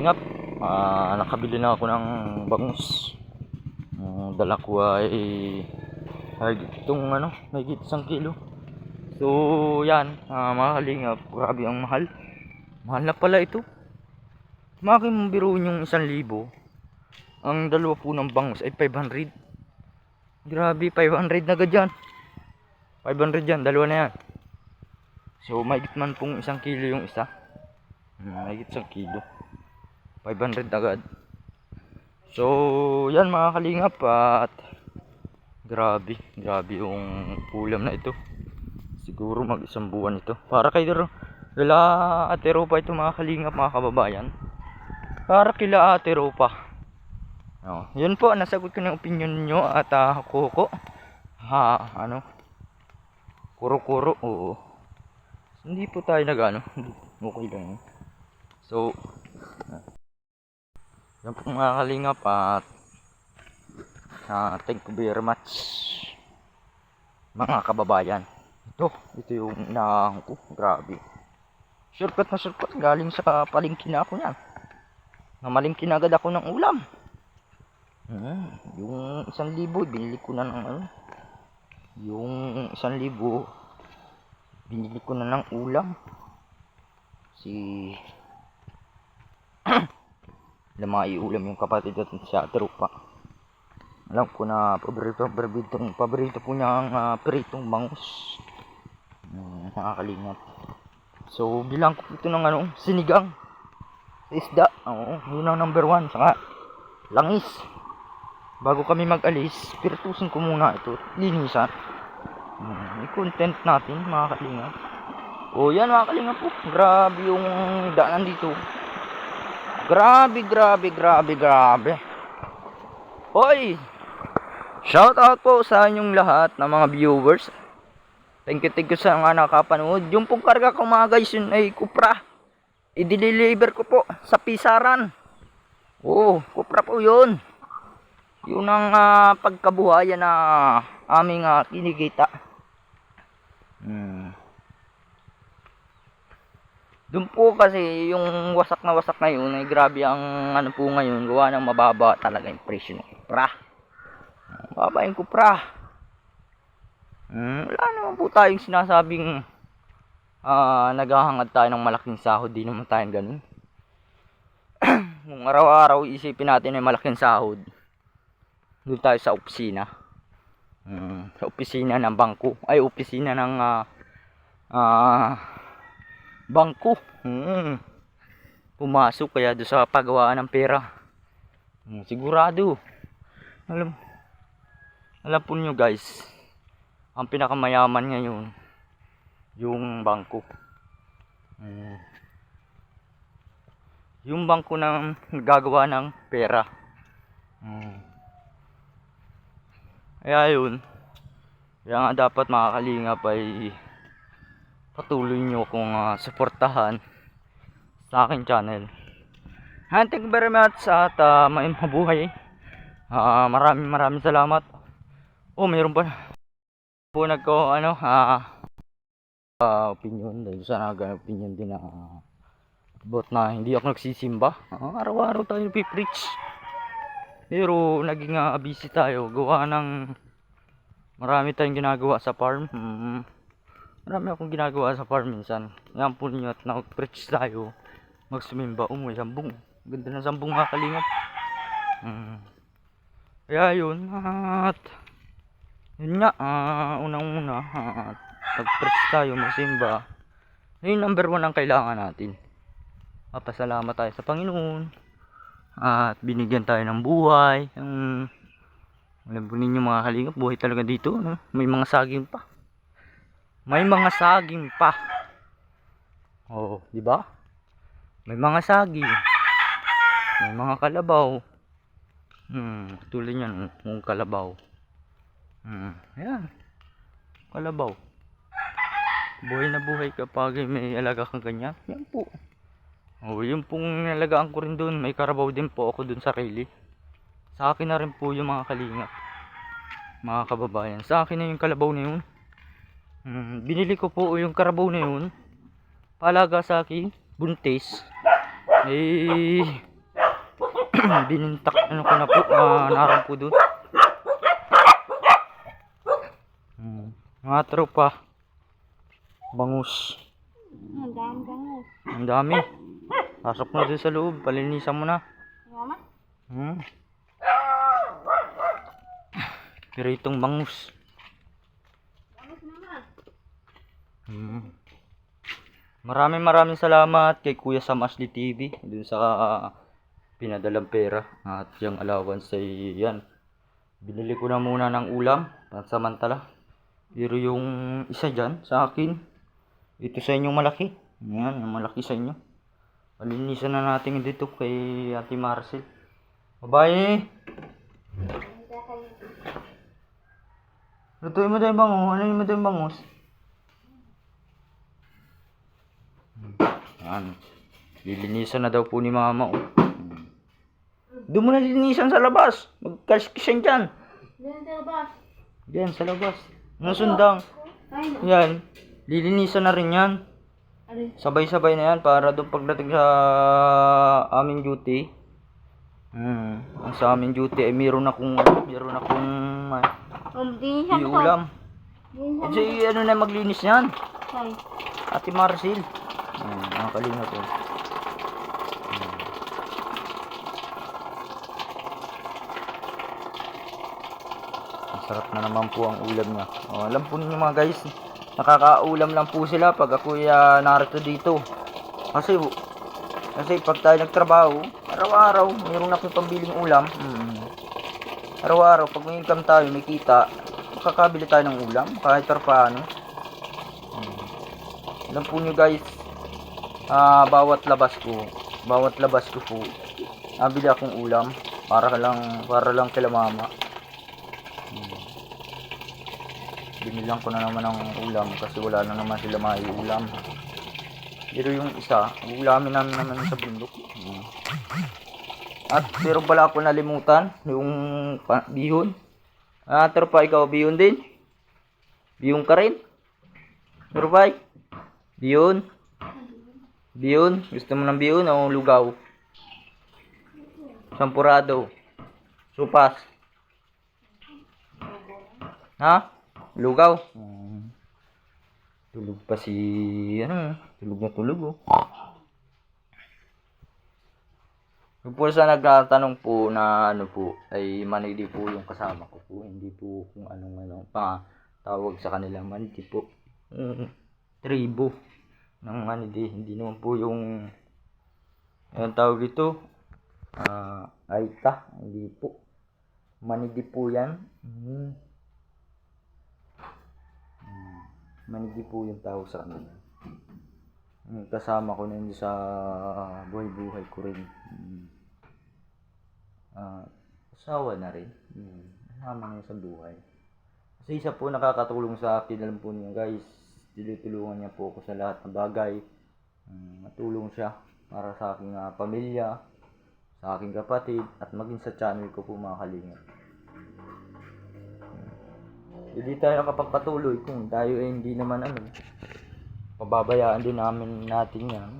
Ngap, nakabili na ako ng bangus. Ang dala ko ay itong mahigit 1 kilo. So yan, mga kalingap, grabe ang mahal. Mahal na pala ito. Makin mong biruin yung 1,000. Ang dalawa po ng bangus ay 500. Grabe, 500 na agad yan. 500 yan, dalawa na yan. So mahigit man pong 1 kilo yung isa. Mahigit 1 kilo. 500 agad. So yan mga kalingap, at grabe yung ulam na ito. Siguro mag 1 buwan ito. Para kila Ate Ropa ito mga kalingap, mga kababayan. Para kila Ate Ropa. Yun po, nasagot ko ng opinion nyo. At kuro oo. Hindi po tayo okay lang yun. So yan po mga kalingap, at thank you very much mga kababayan. Ito yung inaahon ko. Grabe, shortcut na shortcut. Galing sa palengke na ako yan. Namalingki na agad ako ng ulam. Yung 1,000 binili ko na ng yung 1,000 binili ko na ng ulam. Mga iulam yung kapatid at si Ate Ropa. Alam ko na paborito po niya ang pritong bangus. Nakakalingap. So bilang ko ito ng sinigang sa isda. Yun ang number 1. Saka langis. Bago kami mag-alis, pirtusin ko muna ito, linisan. I-content natin mga kalingap. Yan mga kalingap po. Grabe yung daanan dito. Grabe. Hoy! Shout out po sa inyong lahat ng mga viewers. Thank you sa mga nakapanood. Yung pong karga ko mga guys, yun ay Cupra. I-deliver ko po sa Pisaran. Cupra po yun. Yun ang pagkabuhayan na aming kinikita. Doon po kasi yung wasak na yun ay grabe ang po ngayon, gawa ng mababa talaga yung presyo ng Cupra. Mababa yung Cupra. Wala naman po tayong sinasabing naghahangad tayo ng malaking sahod. Di naman tayo ganun. Kung araw-araw isipin natin ay malaking sahod, doon tayo sa opisina. Sa opisina ng bangko. Ay, opisina ng bangko. Pumasok kaya doon sa paggawaan ng pera. Sigurado. Alam po nyo guys, ang pinakamayaman ngayon yung bangko. Yung bangko ng gagawa ng pera. Kaya yun. Kaya nga dapat mga kalingap ay patuloy nyo kung suportahan sa aking channel. Thank you very much at mabuhay. Maraming salamat. Mayroon pa po opinion dahil sa opinion din na about na hindi ako nagsisimba. Araw-araw tayo pipreach. Pero naging busy tayo gawa ng marami tayong ginagawa sa farm. Marami akong ginagawa sa farm minsan. Yan po ninyo at nag-preach tayo. Magsumimba. May sambong. Ganda ng sambong mga kalingap. Kaya yun. At yun nga. Unang-una. Nag-preach tayo. Magsimba. Yun number 1 ang kailangan natin. Papasalamat tayo sa Panginoon. At binigyan tayo ng buhay. Alam po ninyo mga kalingap. Buhay talaga dito. May mga saging pa. Di ba? May mga saging. May mga kalabaw. Tulad yan, yung kalabaw. Ayan. Kalabaw. Buhay na buhay kapag may alaga kang ganyan. Yan po. Yung pong nalagaan ko rin doon. May karabaw din po ako doon sa Rayleigh. Sa akin na rin po yung mga kalingap. Mga kababayan. Sa akin na yung kalabaw na yun. Binili ko po yung karabaw na yun. Palaga sa akin. Buntis. binintak ano ko na po, naroon po doon. Mga tropa, bangus. Ang dami bangus. Ang dami. Pasok na doon sa loob, palinisan mo na. Mama? Pero itong bangus. Bangus naman. Maraming salamat kay Kuya Sam Ashley TV dun sa pinadalang pera at yung allowance ay yan. Binili ko na muna ng ulam pansamantala. Pero yung isa dyan sa akin, ito sa inyong malaki. Yan, yung malaki sa inyo. Palinisan na natin dito kay Ate Marcel. Babae! Lutuin mo tayo bangus. Ano mo tayo bangus? Yan. Lilinisan na daw po ni Mama. Oh. Doon mo na lilinisan sa labas. Magkaliskisan dyan. Diyan sa labas. Diyan sa labas. Nasundang. Yan. Lilinisan na rin yan. Sabay-sabay na yan para doon pagdating sa aming duty. Ang sa aming duty ay meron akong ulam. Kasi ano na maglinis yan. Ate Marcel. Nakakalina ko. Masarap na naman po ang ulam niya. Alam po ninyo mga guys, nakakaulam lang po sila pag ako narito dito. Kasi pag tayo nagtrabaho, araw-araw mayroon na akong pambiling ulam. Araw-araw pag may income tayo, may kita, makakabili tayo ng ulam kahit paano. Alam po nyo guys, bawat labas ko po, nabili akong ulam para lang kila Mama. Binilang ko na naman ng ulam kasi wala na naman sila maiulam. Pero yung isa, ulamin namin sa bundok. At pero pala ako nalimutan yung bihon. Tropa, ikaw bihon din? Bihon ka rin? Tropa, bihon? Bihon? Gusto mo ng bihon o lugaw? Sampurado? Supas? Ha? Lugaw? Tulog pa si tulog na tulog oh. Yung po sa nagtatanong po na po ay Manidi po yung kasama ko po, hindi po kung anong pa tawag sa kanila. Manidi po, tribo ng Manidi, hindi naman po yung tawag dito Aita, hindi po. Manidi po yan. Manidi po yung tawag sa kanila. Kasama ko na yun sa buhay-buhay ko rin. Asawa na rin. Kasama na sa buhay. Kasi isa po nakakatulong sa akin. Alam po niyo guys, tinutulungan niya po ako sa lahat ng bagay. Matulong siya para sa aking pamilya, sa aking kapatid, at maging sa channel ko po mga kalingap. Hindi tayo nakapagpatuloy kung tayo ay hindi naman pababayaan din natin yan.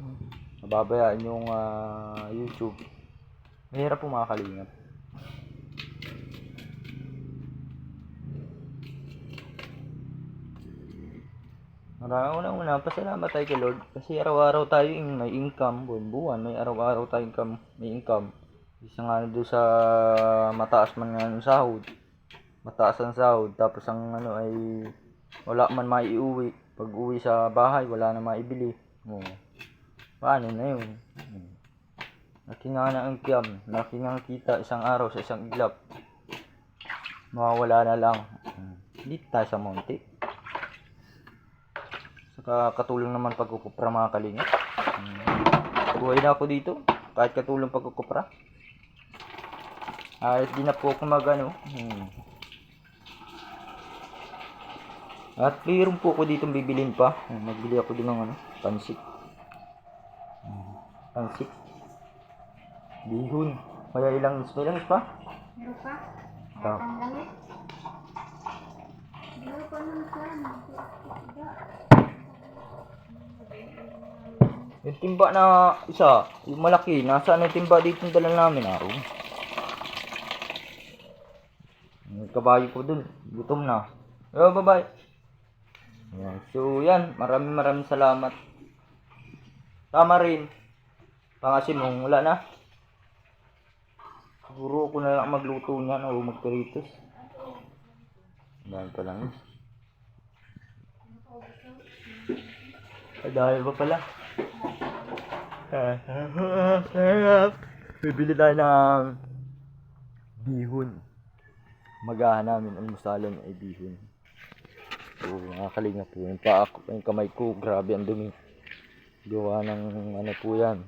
Pababayaan yung YouTube. Mahirap po mga kalingap. Una, pasalamat tayo kay Lord. Kasi araw-araw tayo may income, buwan-buwan, may araw-araw tayo may income. Isa nga doon sa mataas man nga ng sahod. Mataas ang sahod, tapos ang ay wala man maiuwi. Pag uwi sa bahay, wala na maibili. Paano na yun? Laki nga na ang kiyam, laki nga ang kita isang araw sa isang iglap. Mawawala na lang. Dito tayo sa monte. Saka katulong naman pagkukupra mga kalingap. Buhay na ako dito, kahit katulong pagkukupra. Kahit di na po ako At mayroon po ako dito bibilin pa. Nagbili ako din ng pansit. Pansit. Bihon. Kaya ilang is pa? Meron pa? Ah. Ang langit. Meron pa naman sana. Yung timba na isa, yung malaki, nasaan yung timba dito yung dala namin araw? kabayo ko dun. Gutom na. Oh, bye-bye. Yan. So, yan. Maraming salamat. Tama rin. Pangasin mo, wala na. Siguro ako na lang magluto niyan o magkaritos. Yan pa lang. Ay, dahil ba pala? Bibili tayo ng bihon. Magahan namin ang musalan ay bihon. So, nakakalingap po. Yung paa ko, yung kamay ko, grabe ang dumi. Gawa ng ano po yan.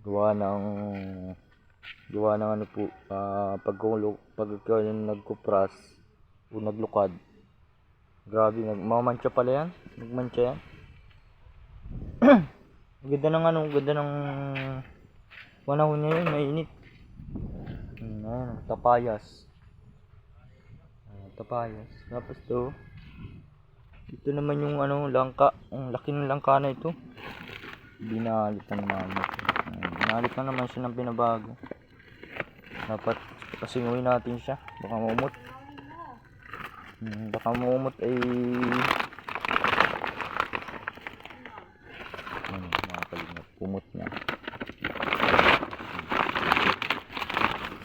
Gawa ng ano po, pag yung nagkupras o naglukad. Grabe, mamantsa pala yan. Nagmantsa yan. Ganda ng panahon niya yun, mainit. Ayan, tapayas. Tapayas. Tapos to, ito naman yung langka. Ang laki ng langka na ito. Binalit na naman. Binalit na naman siya ng pinabago. Dapat kasinguin natin siya. Baka maumot. Baka maumot ay nakakalingap. Pumot niya.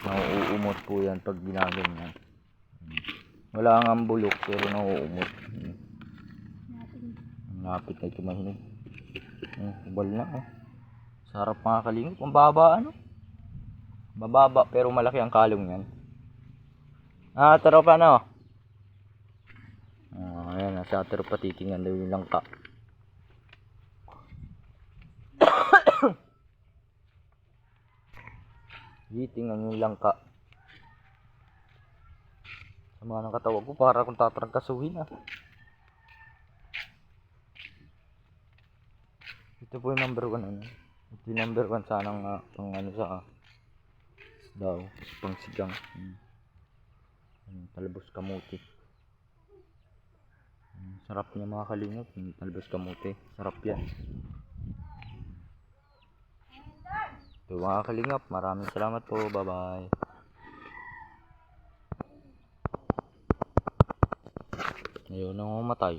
Nauumot po yan pag ginaganyan. Wala ang bulok pero nauumot. Lapit na ito mahinig. Ubal na oh. Sarap mga kalingap. Ang baba Bababa pero malaki ang kalong yan. Tara pa na oh. Ayan, nasa atero pa titingnan daw yung langka. Titingnan yung langka. Sa mga ng katawag ko para kung tatrangkasuhin Ito po yung number 1 Ito yung number 1 sanang pang sa daw, pang sigang. Talbos kamuti. Sarap niya mga kalingap. Talbos kamuti. Sarap yan. So mga kalingap, maraming salamat po. Bye bye. Ayaw na mamatay.